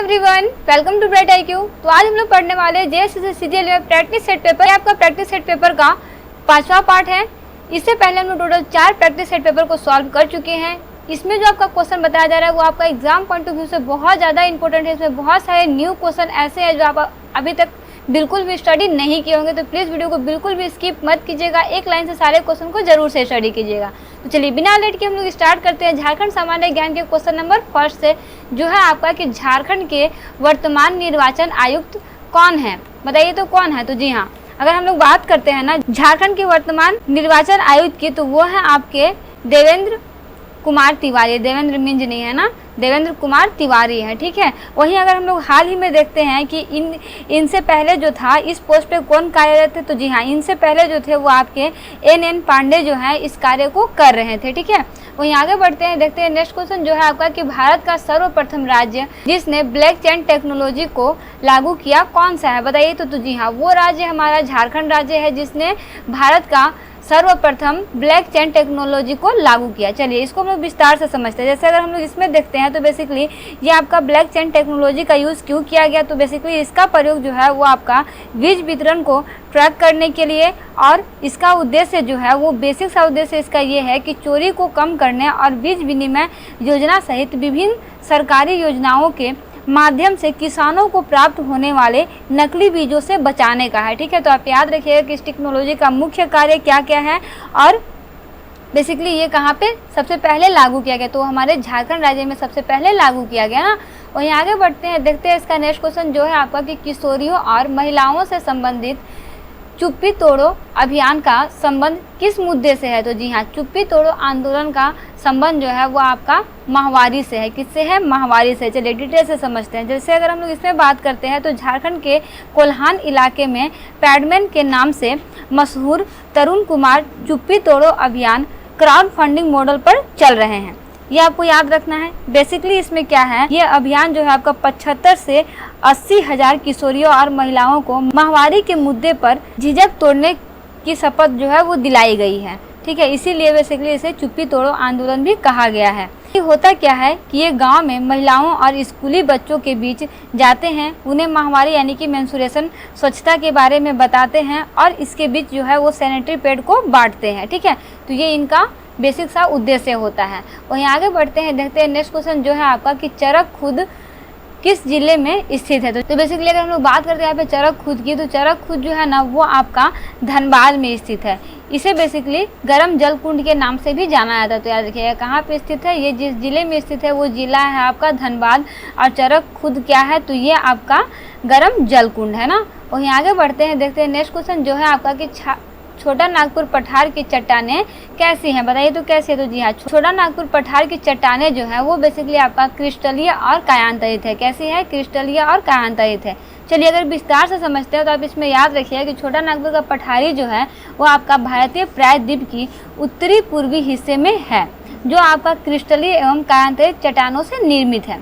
Everyone, welcome to Bright IQ। तो आज हम लोग पढ़ने वाले JSS CGL में प्रैक्टिस सेट पेपर। ये आपका प्रैक्टिस सेट पेपर का 5वां पार्ट है। इससे पहले हम लोग टोटल 4 प्रैक्टिस सेट पेपर को सॉल्व कर चुके हैं। इसमें जो आपका क्वेश्चन बताया जा रहा है वो आपका एग्जाम पॉइंट ऑफ व्यू से बहुत ज़्यादा इंपॉर्टेंट है। इसमें बहुत सारे न्यू क्वेश्चन ऐसे हैं जो आप अभी तक बिल्कुल भी स्टडी नहीं किए होंगे, तो प्लीज़ वीडियो को बिल्कुल भी स्किप मत कीजिएगा। एक लाइन से सारे क्वेश्चन को जरूर से स्टडी कीजिएगा। तो चलिए बिना लेट के हम लोग स्टार्ट करते हैं झारखंड सामान्य ज्ञान के क्वेश्चन नंबर फर्स्ट से, जो है आपका कि झारखंड के वर्तमान निर्वाचन आयुक्त कौन है, बताइए तो कौन है। तो जी हाँ, अगर हम लोग बात करते हैं ना झारखंड के वर्तमान निर्वाचन आयुक्त की, तो वो है आपके देवेंद्र कुमार तिवारी। देवेंद्र मिंज नहीं है ना, देवेंद्र कुमार तिवारी है, ठीक है। वहीं अगर हम लोग हाल ही में देखते हैं कि इनसे पहले जो था इस पोस्ट पे कौन कार्यरत थे, तो जी हाँ, इनसे पहले जो थे वो आपके NN पांडे जो है इस कार्य को कर रहे थे, ठीक है। वहीं आगे बढ़ते हैं, देखते हैं नेक्स्ट क्वेश्चन जो है आपका कि भारत का सर्वप्रथम राज्य जिसने ब्लॉकचेन टेक्नोलॉजी को लागू किया कौन सा है, बताइए तो जी हाँ, वो राज्य हमारा झारखंड राज्य है जिसने भारत का सर्वप्रथम ब्लॉकचेन टेक्नोलॉजी को लागू किया। चलिए इसको हम लोग विस्तार से समझते हैं। जैसे अगर हम लोग इसमें देखते हैं तो बेसिकली ये आपका ब्लॉकचेन टेक्नोलॉजी का यूज़ क्यों किया गया, तो बेसिकली इसका प्रयोग जो है वो आपका बीज वितरण को ट्रैक करने के लिए, और इसका उद्देश्य जो है वो बेसिक सा उद्देश्य इसका ये है कि चोरी को कम करने और बीज विनिमय योजना सहित विभिन्न सरकारी योजनाओं के माध्यम से किसानों को प्राप्त होने वाले नकली बीजों से बचाने का है, ठीक है। तो आप याद रखिएगा कि इस टेक्नोलॉजी का मुख्य कार्य क्या क्या है और बेसिकली ये कहाँ पे सबसे पहले लागू किया गया, तो हमारे झारखंड राज्य में सबसे पहले लागू किया गया ना। वहीं आगे बढ़ते हैं, देखते हैं इसका नेक्स्ट क्वेश्चन जो है आपका कि किशोरियों और महिलाओं से संबंधित चुप्पी तोड़ो अभियान का संबंध किस मुद्दे से है, तो जी हाँ, चुप्पी तोड़ो आंदोलन का संबंध जो है वो आपका माहवारी से है। किससे है? माहवारी से। चलिए डिटेल से समझते हैं। जैसे अगर हम लोग इसमें बात करते हैं तो झारखंड के कोल्हान इलाके में पैडमैन के नाम से मशहूर तरुण कुमार चुप्पी तोड़ो अभियान क्राउड फंडिंग मॉडल पर चल रहे हैं, ये आपको याद रखना है। बेसिकली इसमें क्या है, ये अभियान जो है आपका 75 से 80 हजार किशोरियों और महिलाओं को माहवारी के मुद्दे पर झिझक तोड़ने की शपथ जो है वो दिलाई गई है, ठीक है। इसीलिए बेसिकली इसे चुप्पी तोड़ो आंदोलन भी कहा गया है। ये होता क्या है कि ये गांव में महिलाओं और स्कूली बच्चों के बीच जाते हैं, उन्हें माहवारी यानी कि मेंस्ट्रुएशन स्वच्छता के बारे में बताते हैं और इसके बीच जो है वो सैनिटरी पैड को बांटते हैं, ठीक है। तो ये इनका बेसिक सा उद्देश्य होता है। वहीं आगे बढ़ते हैं, देखते हैं नेक्स्ट क्वेश्चन जो है आपका कि चरक खुद किस जिले में स्थित है। तो बेसिकली अगर हम लोग बात करते हैं यहाँ पे चरक खुद की, तो चरक खुद जो है ना वो आपका धनबाद में स्थित है। इसे बेसिकली गरम जल कुंड के नाम से भी जाना जाता है। तो याद रखिएगा कहाँ पे स्थित है, ये जिस जिले में स्थित है वो जिला है आपका धनबाद, और चरक खुद क्या है, तो ये आपका गरम जल कुंड है ना। वहीं आगे बढ़ते हैं, देखते हैं नेक्स्ट क्वेश्चन जो है आपका कि छोटा नागपुर पठार की चट्टानें कैसी हैं, बताइए तो कैसी है। तो जी हाँ, छोटा नागपुर पठार की चट्टानें जो है वो बेसिकली आपका क्रिस्टलीय और कायांतरित है। कैसी है? क्रिस्टलीय और कायांतरित है। चलिए अगर विस्तार से समझते हैं तो आप इसमें याद रखिए कि छोटा नागपुर का पठारी जो है वो आपका भारतीय प्रायद्वीप की उत्तरी पूर्वी हिस्से में है, जो आपका क्रिस्टलीय एवं कायांतरित चट्टानों से निर्मित है।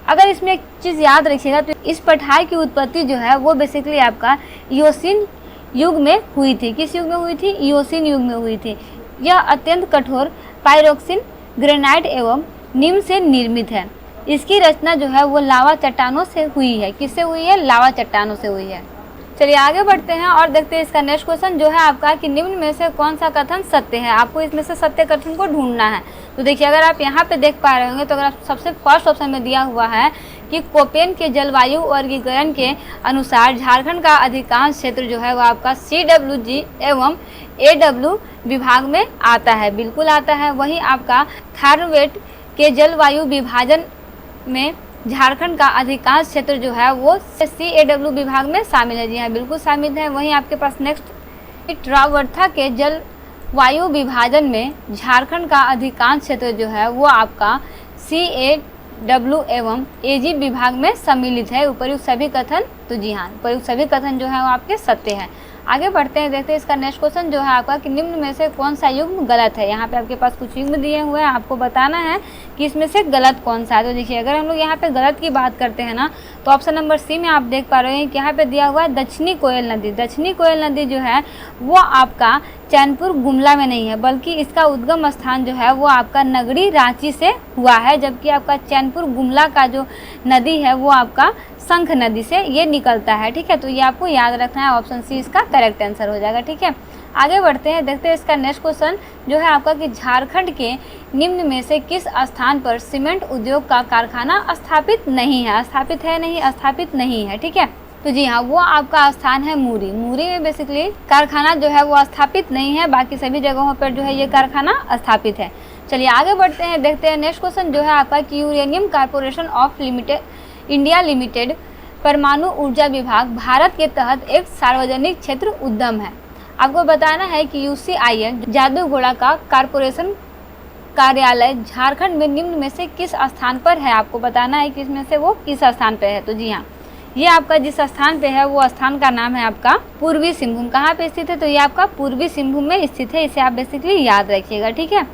अगर इसमें एक चीज़ याद रखिएगा तो इस पठार की उत्पत्ति जो है वो बेसिकली आपका इयोसीन युग में हुई थी। किस युग में हुई थी? इयोसीन युग में हुई थी। यह अत्यंत कठोर पाइरोक्सिन ग्रेनाइट एवं निम्न से निर्मित है। इसकी रचना जो है वो लावा चट्टानों से हुई है। किससे हुई है? लावा चट्टानों से हुई है। चलिए आगे बढ़ते हैं और देखते हैं इसका नेक्स्ट क्वेश्चन जो है आपका कि निम्न में से कौन सा कथन सत्य है। आपको इसमें से सत्य कथन को ढूंढना है। तो देखिए अगर आप यहाँ पे देख पा रहे होंगे तो अगर आप सबसे फर्स्ट ऑप्शन में दिया हुआ है कि कोपेन के जलवायु वर्गीकरण के अनुसार झारखंड का अधिकांश क्षेत्र जो है वो आपका CWG एवं AW विभाग में आता है, बिल्कुल आता है। वहीं आपका थारवेट के जलवायु विभाजन में झारखंड का अधिकांश क्षेत्र जो है वो CAW विभाग में शामिल है। जी हाँ, बिल्कुल शामिल है। वहीं आपके पास नेक्स्ट ट्रावर्था के जलवायु विभाजन में झारखंड का अधिकांश क्षेत्र जो है वो आपका CAW एवं AG विभाग में सम्मिलित है। उपर्युक्त सभी कथन, तो जी हाँ, उपर्युक्त सभी कथन जो है वो आपके सत्य हैं। आगे बढ़ते हैं, देखते हैं इसका नेक्स्ट क्वेश्चन जो है आपका कि निम्न में से कौन सा युग्म गलत है। यहाँ पे आपके पास कुछ युग्म दिए हुए हैं, आपको बताना है कि इसमें से गलत कौन सा है। तो देखिए अगर हम लोग यहाँ पे गलत की बात करते हैं ना तो ऑप्शन नंबर C में आप देख पा रहे हैं कि यहाँ पे दिया हुआ है दक्षिणी कोयल नदी। दक्षिणी कोयल नदी जो है वो आपका चैनपुर गुमला में नहीं है, बल्कि इसका उद्गम स्थान जो है वो आपका नगरी रांची से हुआ है, जबकि आपका चैनपुर गुमला का जो नदी है वो आपका शंख नदी से ये निकलता है। ठीक है, तो ये आपको याद रखना है, ऑप्शन सी इसका करेक्ट आंसर हो जाएगा। ठीक है, आगे बढ़ते हैं, देखते हैं इसका नेक्स्ट क्वेश्चन जो है आपका कि झारखंड के निम्न में से किस स्थान पर सीमेंट उद्योग का कारखाना स्थापित नहीं है। स्थापित है नहीं, स्थापित नहीं है। ठीक है, तो जी हाँ, वो आपका स्थान है मूरी। मूरी में बेसिकली कारखाना जो है वो स्थापित नहीं है, बाकी सभी जगहों पर जो है ये कारखाना स्थापित है। चलिए आगे बढ़ते हैं, देखते हैं नेक्स्ट क्वेश्चन जो है आपका कि uranium corporation of India limited परमाणु ऊर्जा विभाग भारत के तहत एक सार्वजनिक क्षेत्र उद्यम है। आपको बताना है कि यूसीआईएल जादूगोड़ा का कॉर्पोरेशन कार्यालय झारखंड में निम्न में से किस स्थान पर है। आपको बताना है कि इसमें से वो किस स्थान पे है। तो जी हाँ, ये आपका जिस स्थान पे है वो स्थान का नाम है आपका पूर्वी सिंहभूम। कहाँ पे स्थित है, तो ये आपका पूर्वी सिंहभूम में स्थित है, इसे आप बेसिकली याद रखिएगा। ठीक है,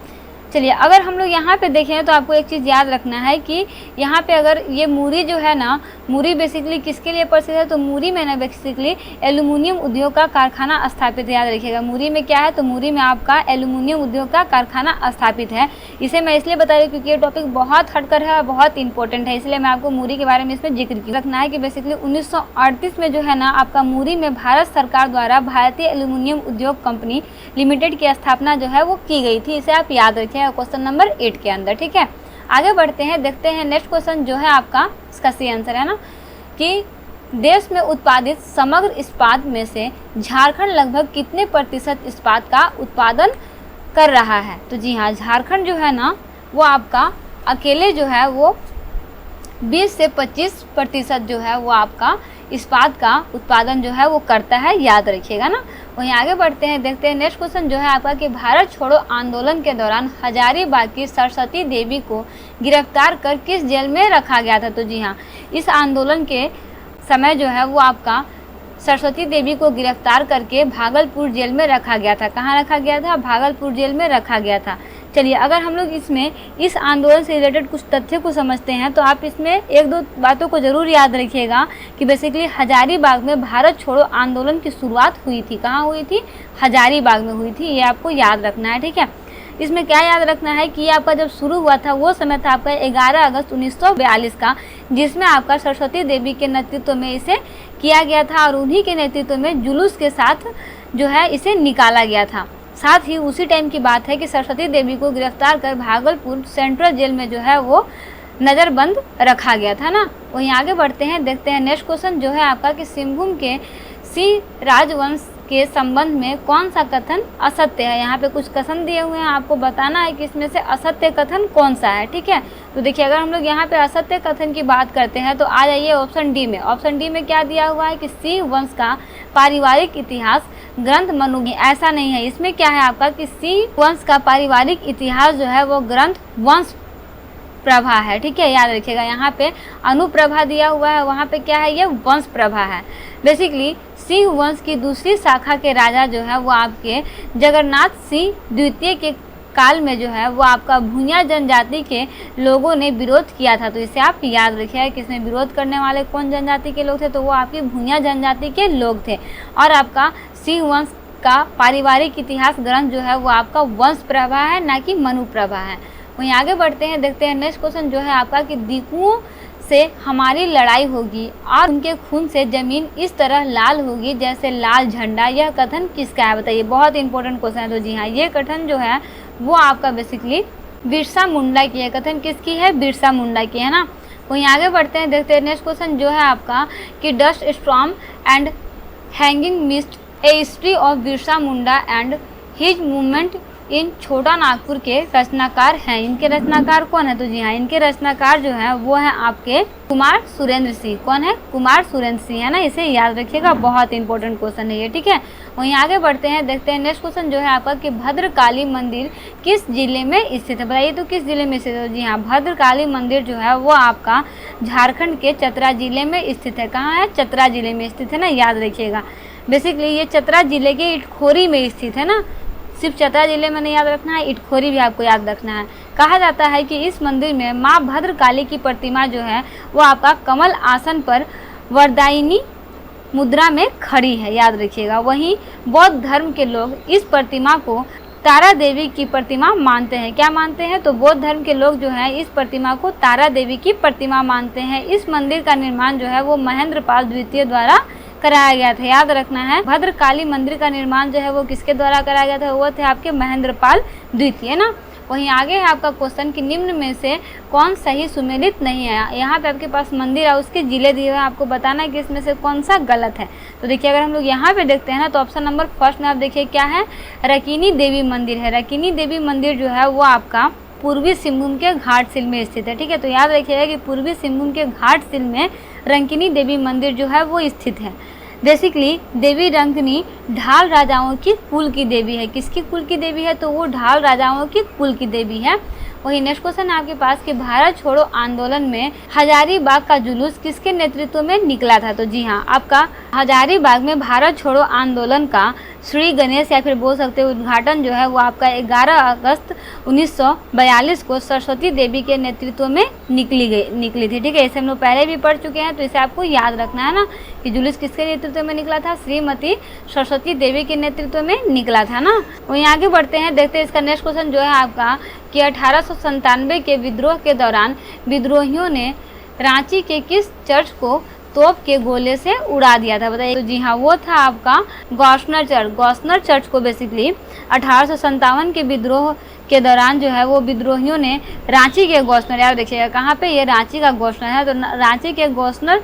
चलिए अगर हम लोग यहाँ पे देखें तो आपको एक चीज़ याद रखना है कि यहाँ पे अगर ये मूरी जो है ना, मूरी बेसिकली किसके लिए प्रसिद्ध है, तो मूरी में ना बेसिकली एल्यूमिनियम उद्योग का कारखाना स्थापित है। याद रखिएगा, मूरी में क्या है, तो मूरी में आपका एल्यूमिनियम उद्योग का कारखाना स्थापित है। इसे मैं इसलिए बता रही हूँ क्योंकि ये टॉपिक बहुत हटकर है और बहुत इंपॉर्टेंट है, इसलिए मैं आपको मूरी के बारे में इसमें जिक्र किया। रखना है कि बेसिकली 1938 में जो है ना आपका मूरी में भारत सरकार द्वारा भारतीय एल्यूमिनियम उद्योग कंपनी लिमिटेड की स्थापना जो है वो की गई थी, इसे आप याद रखिए क्वेश्चन नंबर 8 के अंदर। ठीक है, आगे बढ़ते हैं, देखते हैं नेक्स्ट क्वेश्चन जो है आपका, इसका सी आंसर है ना कि देश में उत्पादित समग्र इस्पात में से झारखंड लगभग कितने प्रतिशत इस्पात का उत्पादन कर रहा है। तो जी हाँ, झारखंड जो है ना वो आपका अकेले जो है वो 20 से 25% जो है वो आपका इस्पात का उत्पादन जो है वो करता है, याद रखिएगा ना। वहीं आगे बढ़ते हैं, देखते हैं नेक्स्ट क्वेश्चन जो है आपका कि भारत छोड़ो आंदोलन के दौरान हजारीबाग की सरस्वती देवी को गिरफ्तार कर किस जेल में रखा गया था। तो जी हाँ, इस आंदोलन के समय जो है वो आपका सरस्वती देवी को गिरफ्तार करके भागलपुर जेल में रखा गया था। कहाँ रखा गया था, भागलपुर जेल में रखा गया था। चलिए अगर हम लोग इसमें इस आंदोलन से रिलेटेड कुछ तथ्य को समझते हैं तो आप इसमें एक दो बातों को ज़रूर याद रखिएगा कि बेसिकली हजारीबाग में भारत छोड़ो आंदोलन की शुरुआत हुई थी। कहाँ हुई थी, हजारीबाग में हुई थी, ये आपको याद रखना है। ठीक है, इसमें क्या याद रखना है कि आपका जब शुरू हुआ था वो समय था आपका 11 अगस्त 1942 का, जिसमें आपका सरस्वती देवी के नेतृत्व में इसे किया गया था और उन्हीं के नेतृत्व में जुलूस के साथ जो है इसे निकाला गया था। साथ ही उसी टाइम की बात है कि सरस्वती देवी को गिरफ्तार कर भागलपुर सेंट्रल जेल में जो है वो नज़रबंद रखा गया था ना। वहीं आगे बढ़ते हैं, देखते हैं नेक्स्ट क्वेश्चन जो है आपका कि सिंहभूम के सी राजवंश के संबंध में कौन सा कथन असत्य है। यहाँ पे कुछ कथन दिए हुए हैं, आपको बताना है कि इसमें से असत्य कथन कौन सा है। ठीक है, तो देखिए अगर हम लोग यहाँ पे असत्य कथन की बात करते हैं तो आ जाइए ऑप्शन डी में। ऑप्शन डी में क्या दिया हुआ है कि सिंह वंश का पारिवारिक इतिहास ग्रंथ मनु। ऐसा नहीं है, इसमें क्या है आपका कि सिंह वंश का पारिवारिक इतिहास जो है वो ग्रंथ वंश प्रभा है। ठीक है, याद रखिएगा, यहाँ पे अनुप्रभा दिया हुआ है, वहाँ पे क्या है, ये वंश प्रभा है। बेसिकली सिंह वंश की दूसरी शाखा के राजा जो है वो आपके जगन्नाथ सिंह द्वितीय के काल में जो है वो आपका भूंइया जनजाति के लोगों ने विरोध किया था। तो इसे आप याद रखिए कि इसमें विरोध करने वाले कौन जनजाति के लोग थे, तो वो आपकी भूंइया जनजाति के लोग थे। और आपका सिंह वंश का पारिवारिक इतिहास ग्रंथ जो है वो आपका वंश प्रभा है, ना कि मनु प्रभा है। वहीं आगे बढ़ते हैं, देखते हैं नेक्स्ट क्वेश्चन जो है आपका कि दीकुओं से हमारी लड़ाई होगी और उनके खून से जमीन इस तरह लाल होगी जैसे लाल झंडा। यह कथन किसका है, बताइए, बहुत इंपॉर्टेंट क्वेश्चन है। तो जी हाँ, ये कथन जो है वो आपका बेसिकली बिरसा मुंडा की है। कथन किसकी है, बिरसा मुंडा की है ना। वहीं आगे बढ़ते हैं, देखते हैं नेक्स्ट क्वेश्चन जो है आपका कि dust storm and hanging mist A history of Birsa Munda and his movement in छोटा नागपुर के रचनाकार हैं। इनके रचनाकार कौन है, तो जी हाँ, इनके रचनाकार जो है वो है आपके कुमार सुरेंद्र सिंह। कौन है, कुमार सुरेंद्र सिंह है ना, इसे याद रखिएगा, बहुत इंपॉर्टेंट क्वेश्चन है ये। ठीक है, वहीं आगे बढ़ते हैं, देखते हैं नेक्स्ट क्वेश्चन जो है आपका कि भद्रकाली मंदिर किस जिले में स्थित है। बताइए तो किस जिले में स्थित है। जी हाँ, भद्रकाली मंदिर जो है वो आपका झारखंड के चतरा जिले में स्थित है। कहाँ है, चतरा जिले में स्थित है ना, याद रखिएगा। बेसिकली ये चतरा जिले के इटखोरी में स्थित है ना, सिर्फ चतरा जिले में नहीं याद रखना है, इटखोरी भी आपको याद रखना है। कहा जाता है कि इस मंदिर में माँ भद्रकाली की प्रतिमा जो है वो आपका कमल आसन पर वरदायिनी मुद्रा में खड़ी है, याद रखिएगा। वहीं बौद्ध धर्म के लोग इस प्रतिमा को तारा देवी की प्रतिमा मानते हैं। क्या मानते हैं? तो बौद्ध धर्म के लोग जो है इस प्रतिमा को तारा देवी की प्रतिमा मानते हैं। इस मंदिर का निर्माण जो है वो महेंद्रपाल द्वितीय द्वारा कराया गया था, याद रखना है। भद्रकाली मंदिर का निर्माण जो है वो किसके द्वारा कराया गया था? वो थे आपके महेंद्रपाल द्वितीय ना। वहीं आगे है आपका क्वेश्चन कि निम्न में से कौन सही सुमेलित नहीं है। यहाँ पे आपके पास मंदिर और उसके जिले दिए हुए हैं, आपको बताना है कि इसमें से कौन सा गलत है। तो देखिए अगर हम लोग यहाँ पे देखते हैं ना, तो ऑप्शन नंबर फर्स्ट में आप देखिए क्या है, रकीनी देवी मंदिर है। रकीनी देवी मंदिर जो है वो आपका पूर्वी सिंहभूम के घाटशिला में स्थित है, ठीक है। तो याद रखिएगा कि पूर्वी सिंहभूम के घाटशिला में रंकिनी देवी मंदिर जो है वो स्थित है। बेसिकली देवी रंकिनी ढाल राजाओं की कुल की देवी है। किसकी कुल की देवी है? तो वो ढाल राजाओं की कुल की देवी है। वही नेक्स्ट क्वेश्चन है आपके पास कि भारत छोड़ो आंदोलन में हजारीबाग का जुलूस किसके नेतृत्व में निकला था? तो जी हाँ, आपका हजारीबाग में भारत छोड़ो आंदोलन का श्री गणेश या फिर बोल सकते हो उद्घाटन जो है वो आपका 11 अगस्त 1942 को सरस्वती देवी के नेतृत्व में निकली थी, ठीक है। इसे हम लोग पहले भी पढ़ चुके हैं, तो इसे आपको याद रखना है ना कि जुलूस किसके नेतृत्व में निकला था? श्रीमती सरस्वती देवी के नेतृत्व में निकला था ना। वहीं आगे बढ़ते हैं, देखते हैं इसका नेक्स्ट क्वेश्चन जो है आपका कि 1897 के विद्रोह के दौरान विद्रोहियों ने रांची के किस चर्च को तोप के गोले से उड़ा दिया था? बताइए। तो जी हाँ, वो था आपका गौसनर चर्च को बेसिकली 1857 के विद्रोह के दौरान जो है वो विद्रोहियों ने रांची के गौसनर, याद रखिएगा कहाँ पे, ये रांची का गौसनर है, तो रांची के गौसनर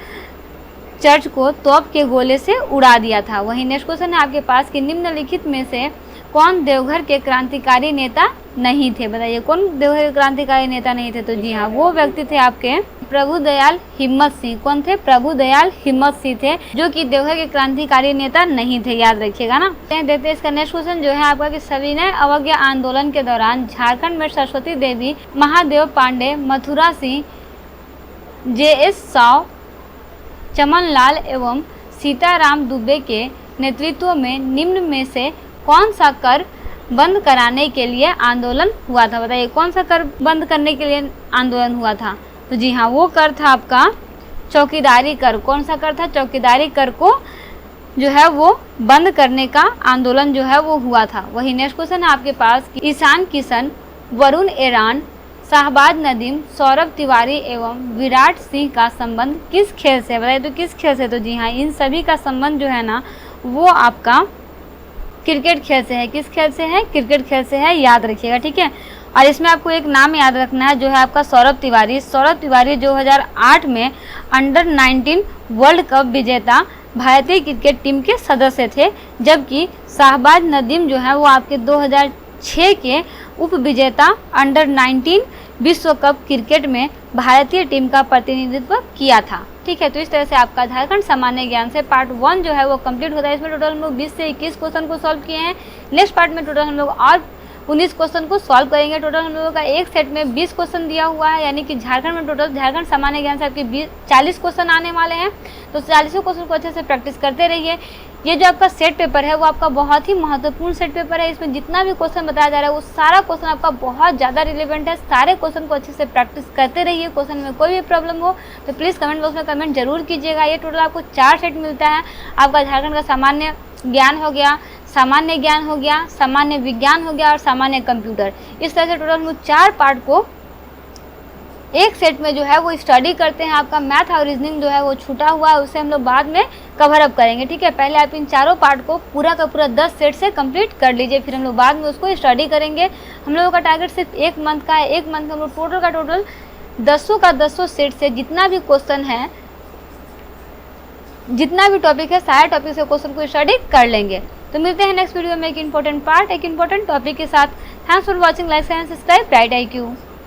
चर्च को तोप के गोले से उड़ा दिया था। वहीं नेक्स्ट क्वेश्चन है आपके पास कि निम्नलिखित में से कौन देवघर के क्रांतिकारी नेता नहीं थे? बताइए कौन देवघर के क्रांतिकारी नेता नहीं थे? तो जी हाँ, वो व्यक्ति थे आपके प्रभुदयाल हिम्मत सिंह। कौन थे? प्रभुदयाल हिम्मत सिंह थे, जो कि देवघर के क्रांतिकारी नेता नहीं थे, याद रखिएगा ना। देखते हैं इसका नेक्स्ट क्वेश्चन जो है आपका कि सविनय अवज्ञा आंदोलन के दौरान झारखंड में सरस्वती देवी, महादेव पांडे, मथुरा सिंह, JS साव, चमन लाल एवं सीताराम दुबे के नेतृत्व में निम्न में से कौन सा कर बंद कराने के लिए आंदोलन हुआ था? बताइए कौन सा कर बंद करने के लिए आंदोलन हुआ था? तो जी हाँ, वो कर था आपका चौकीदारी कर। कौन सा कर था? चौकीदारी कर को जो है वो बंद करने का आंदोलन जो है वो हुआ था। वही नेक्स्ट क्वेश्चन है आपके पास कि ईशान किशन, वरुण एरान, शाहबाज नदीम, सौरभ तिवारी एवं विराट सिंह का संबंध किस खेल से? बताइए तो किस खेल से? तो जी हाँ, इन सभी का संबंध जो है ना वो आपका क्रिकेट खेल से है। किस खेल से है? क्रिकेट खेल से है, याद रखिएगा, ठीक है। और इसमें आपको एक नाम याद रखना है जो है आपका सौरभ तिवारी। सौरभ तिवारी 2008 में अंडर-19 वर्ल्ड कप विजेता भारतीय क्रिकेट टीम के सदस्य थे, जबकि शाहबाज नदीम जो है वो आपके 2006 के उप विजेता अंडर-19 विश्व कप क्रिकेट में भारतीय टीम का प्रतिनिधित्व किया था, ठीक है। तो इस तरह से आपका झारखंड सामान्य ज्ञान से पार्ट 1 जो है वो कंप्लीट होता है। इसमें टोटल हम लोग 20 से 21 क्वेश्चन को सॉल्व किए हैं। नेक्स्ट पार्ट में टोटल हम लोग और 19 क्वेश्चन को सॉल्व करेंगे। टोटल हम लोगों का एक सेट में 20 क्वेश्चन दिया हुआ है, यानी कि झारखंड में टोटल झारखंड सामान्य ज्ञान से आपके 40 क्वेश्चन आने वाले हैं। तो 40 क्वेश्चन को अच्छे से प्रैक्टिस करते रहिए। ये जो आपका सेट पेपर है वो आपका बहुत ही महत्वपूर्ण सेट पेपर है। इसमें जितना भी क्वेश्चन बताया जा रहा है वो सारा क्वेश्चन आपका बहुत ज़्यादा रिलेवेंट है। सारे क्वेश्चन को अच्छे से प्रैक्टिस करते रहिए। क्वेश्चन में कोई भी प्रॉब्लम हो तो प्लीज़ कमेंट बॉक्स में कमेंट जरूर कीजिएगा। ये टोटल आपको 4 सेट मिलता है। आपका झारखंड का सामान्य ज्ञान हो गया, सामान्य ज्ञान हो गया, सामान्य विज्ञान हो गया और सामान्य कंप्यूटर। इस तरह से टोटल हम 4 पार्ट को एक सेट में जो है वो स्टडी करते हैं। आपका मैथ और रीजनिंग जो है वो छूटा हुआ है, उसे हम लोग बाद में कवर अप करेंगे, ठीक है। पहले आप इन चारों पार्ट को पूरा का पूरा 10 सेट से कंप्लीट कर लीजिए, फिर हम लोग बाद में उसको स्टडी करेंगे। हम लोगों का टारगेट सिर्फ 1 मंथ का है। 1 मंथ में हम लोग टोटल का टोटल 10 सेट से जितना भी क्वेश्चन है, जितना भी टॉपिक है, सारे टॉपिक से क्वेश्चन को स्टडी कर लेंगे। तो मिलते हैं नेक्स्ट वीडियो में एक इंपॉर्टेंट पार्ट, एक इंपॉर्टेंट टॉपिक के साथ। Thanks for watching, like and subscribe bright IQ।